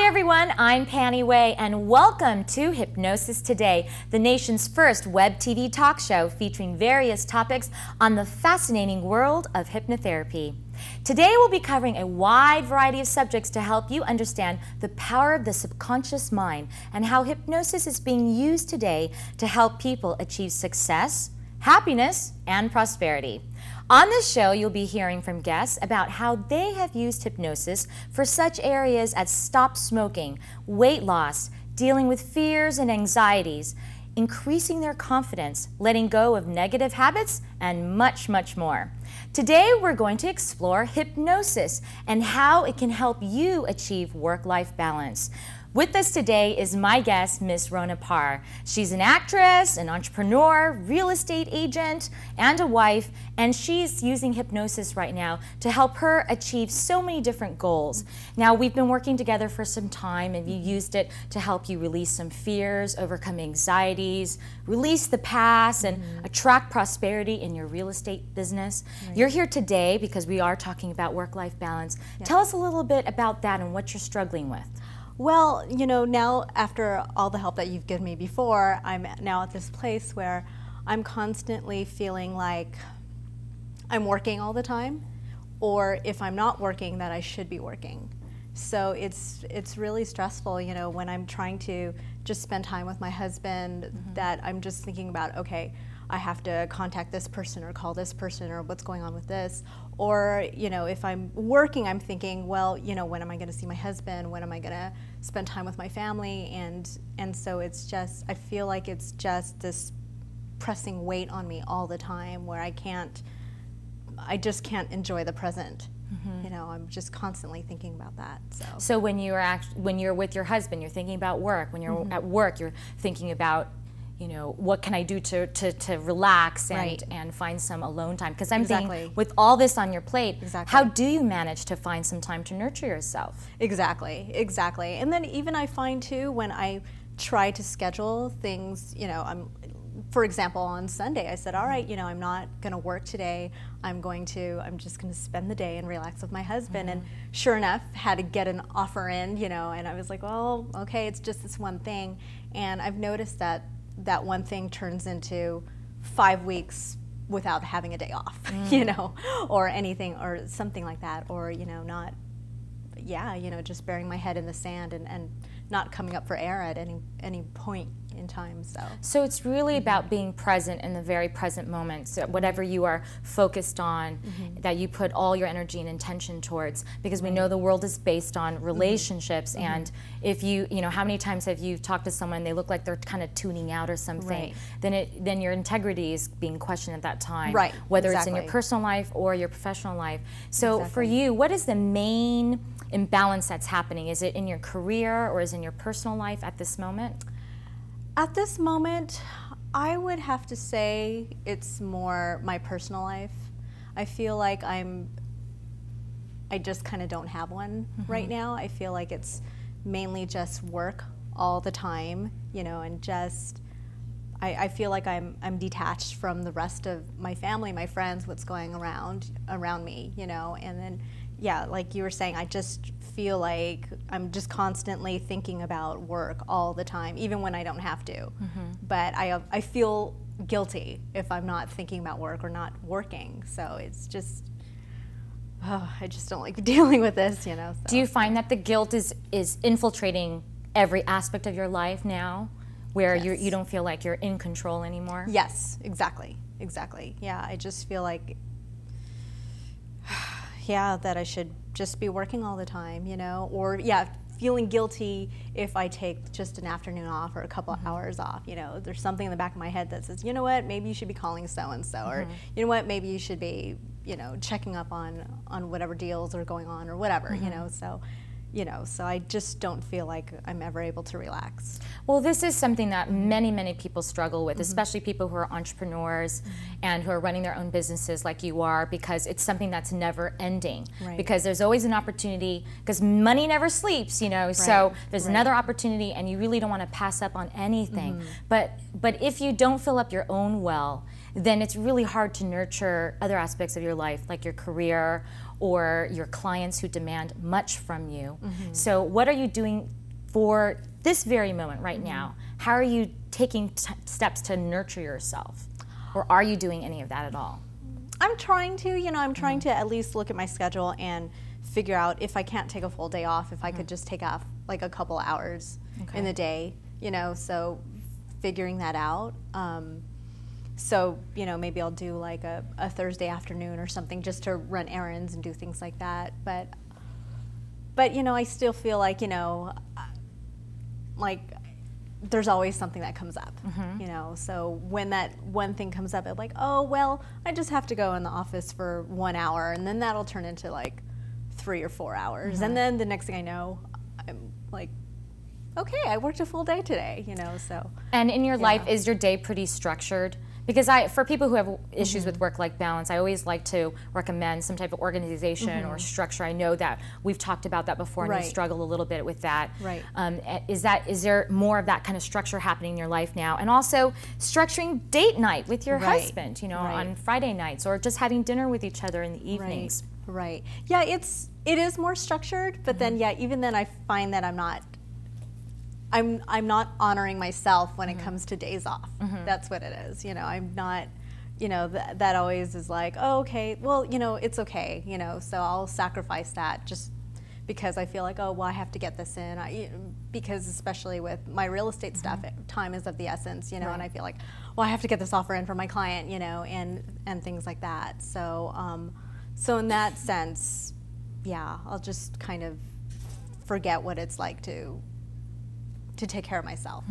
everyone, I'm Panney Ep1 and welcome to Hypnosis Today, the nation's first web TV talk show featuring various topics on the fascinating world of hypnotherapy. Today we'll be covering a wide variety of subjects to help you understand the power of the subconscious mind and how hypnosis is being used today to help people achieve success, happiness, and prosperity. On this show, you'll be hearing from guests about how they have used hypnosis for such areas as stop smoking, weight loss, dealing with fears and anxieties, increasing their confidence, letting go of negative habits, and much, much more. Today, we're going to explore hypnosis and how it can help you achieve work-life balance. With us today is my guest, Miss Rona Parr. She's an actress, an entrepreneur, real estate agent, and a wife, and she's using hypnosis right now to help her achieve so many different goals. Now, we've been working together for some time, and you used it to help you release some fears, overcome anxieties, release the past, and attract prosperity in your real estate business. Right. You're here today because we are talking about work-life balance. Yeah. Tell us a little bit about that and what you're struggling with. Well, you know, now after all the help that you've given me before, I'm now at this place where I'm constantly feeling like I'm working all the time, or if I'm not working, that I should be working. So it's really stressful, you know, when I'm trying to just spend time with my husband, that I'm just thinking about, okay, I have to contact this person or call this person or what's going on with this. Or, you know, if I'm working, I'm thinking, well, you know, when am I going to see my husband? When am I going to spend time with my family? And so it's just, I feel like it's just this pressing weight on me all the time where I just can't enjoy the present. You know, I'm just constantly thinking about that. So when you're with your husband, you're thinking about work. When you're at work, you're thinking about, you know, what can I do to relax and find some alone time? Because I'm thinking, with all this on your plate, how do you manage to find some time to nurture yourself? Exactly. And then even I find too, when I try to schedule things, you know, for example, on Sunday, I said, all right, you know, I'm not going to work today. I'm just going to spend the day and relax with my husband. And sure enough, had to get an offer in, you know, and I was like, well, okay, it's just this one thing. And I've noticed that that one thing turns into 5 weeks without having a day off, you know, or anything, or something like that, or, you know, you know, just burying my head in the sand and not coming up for air at any point in time. So it's really about being present in the very present moment. So whatever you are focused on, that you put all your energy and intention towards, because we know the world is based on relationships. And if you know, how many times have you talked to someone, they look like they're kind of tuning out or something, then your integrity is being questioned at that time, whether it's in your personal life or your professional life. So for you, what is the main imbalance that's happening? Is it in your career or is it in your personal life at this moment? At this moment, I would have to say it's more my personal life. I feel like I just kind of don't have one right now. I feel like it's mainly just work all the time, you know, and just, I feel like I'm detached from the rest of my family, my friends, what's going around me, you know, and then, yeah, like you were saying, I just feel like I'm just constantly thinking about work all the time, even when I don't have to. But I feel guilty if I'm not thinking about work or not working. So it's just, I just don't like dealing with this, you know. So. Do you find that the guilt is infiltrating every aspect of your life now, where you don't feel like you're in control anymore? Yes, exactly. Yeah, I just feel like, yeah, that I should just be working all the time, you know, or feeling guilty if I take just an afternoon off or a couple of hours off, you know. There's something in the back of my head that says, you know what, maybe you should be calling so-and-so, or you know what, maybe you should be, you know, checking up on whatever deals are going on or whatever, you know. So you know, so I just don't feel like I'm ever able to relax. Well, this is something that many, many people struggle with, especially people who are entrepreneurs and who are running their own businesses like you are, because it's something that's never ending. Because there's always an opportunity, because money never sleeps, you know, so there's another opportunity and you really don't want to pass up on anything. But if you don't fill up your own well, then it's really hard to nurture other aspects of your life, like your career or your clients who demand much from you. So what are you doing for this very moment right now? How are you taking steps to nurture yourself? Or are you doing any of that at all? I'm trying to, I'm trying to at least look at my schedule and figure out if I can't take a full day off, if I could just take off like a couple hours in the day, so figuring that out. So, maybe I'll do like a Thursday afternoon or something just to run errands and do things like that. But I still feel like, like there's always something that comes up, so when that one thing comes up, I'm like, oh, well, I just have to go in the office for 1 hour, and then that'll turn into like 3 or 4 hours. And then the next thing I know, I'm like, okay, I worked a full day today, so. And in your life, is your day pretty structured? Because for people who have issues with work-life balance, I always like to recommend some type of organization or structure. I know that we've talked about that before, and you struggle a little bit with that. Right. Is there more of that kind of structure happening in your life now? And also structuring date night with your husband, on Friday nights, or just having dinner with each other in the evenings. Right. Yeah, it is more structured, but then even then I find that I'm not honoring myself when it comes to days off. That's what it is. I'm not, that always is like, oh, okay, well, it's okay, so I'll sacrifice that just because I feel like, oh, well, I have to get this in. Because especially with my real estate stuff, time is of the essence, and I feel like, well, I have to get this offer in for my client, and things like that. So, so in that sense, yeah, I'll just kind of forget what it's like to take care of myself.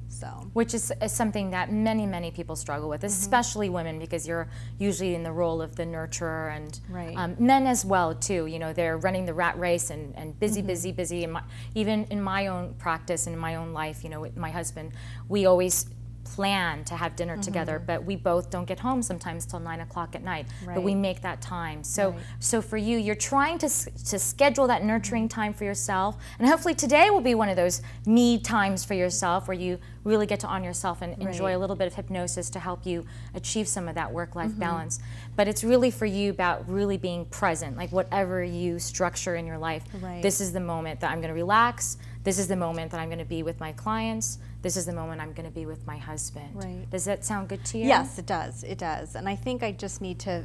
So, which is something that many people struggle with, especially women, because you're usually in the role of the nurturer, and men as well too. They're running the rat race and busy. And even in my own practice and in my own life, with my husband, we always plan to have dinner together, but we both don't get home sometimes till 9 o'clock at night. But we make that time. So, so for you, you're trying to schedule that nurturing time for yourself, and hopefully today will be one of those me times for yourself, where you really get to honor yourself and enjoy a little bit of hypnosis to help you achieve some of that work-life balance. But it's really for you about really being present, like whatever you structure in your life. This is the moment that I'm going to relax. This is the moment that I'm going to be with my clients. This is the moment I'm going to be with my husband. Does that sound good to you? Yes, it does. It does. And I think I just need to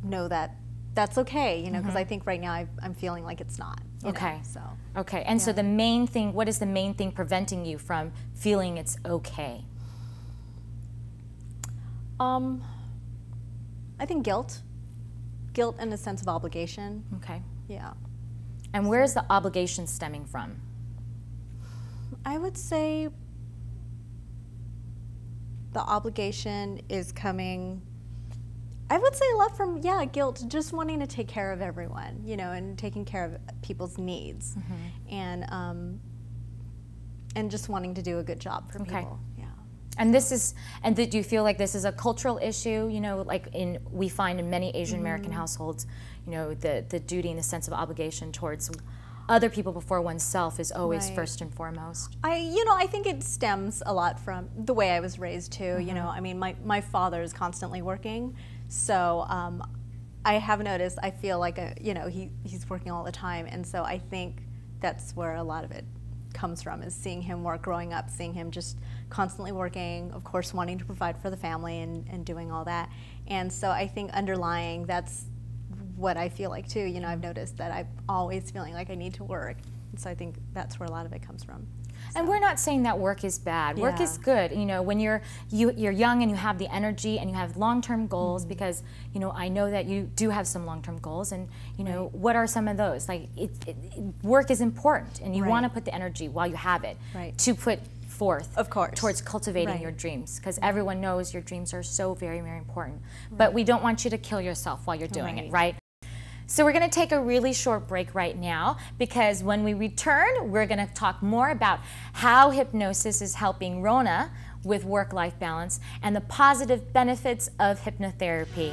know that that's okay, because I think right now I'm feeling like it's not. Okay. And so the main thing, what is the main thing preventing you from feeling it's okay? I think guilt. Guilt and a sense of obligation. Okay. Yeah. And where is the obligation stemming from? I would say the obligation is coming, I would say a lot from, guilt, just wanting to take care of everyone, and taking care of people's needs, and just wanting to do a good job for people. And do you feel like this is a cultural issue? Like we find in many Asian American households, the duty and the sense of obligation towards other people before oneself is always first and foremost. I think it stems a lot from the way I was raised too. I mean, my father is constantly working, so I have noticed. I feel like he's working all the time, and so I think that's where a lot of it comes from, is seeing him work growing up, seeing him just constantly working, of course wanting to provide for the family and doing all that. And so I think underlying, that's what I feel like too. I've noticed that I'm always feeling like I need to work, and so I think that's where a lot of it comes from. And we're not saying that work is bad. Work is good. When you're young and you have the energy and you have long-term goals, because I know that you do have some long-term goals, and what are some of those? Like work is important, and you want to put the energy while you have it to put forth, of course, towards cultivating your dreams, because everyone knows your dreams are so very, very important. But we don't want you to kill yourself while you're doing it, right? So we're going to take a really short break right now, because when we return, we're going to talk more about how hypnosis is helping Rona with work-life balance and the positive benefits of hypnotherapy.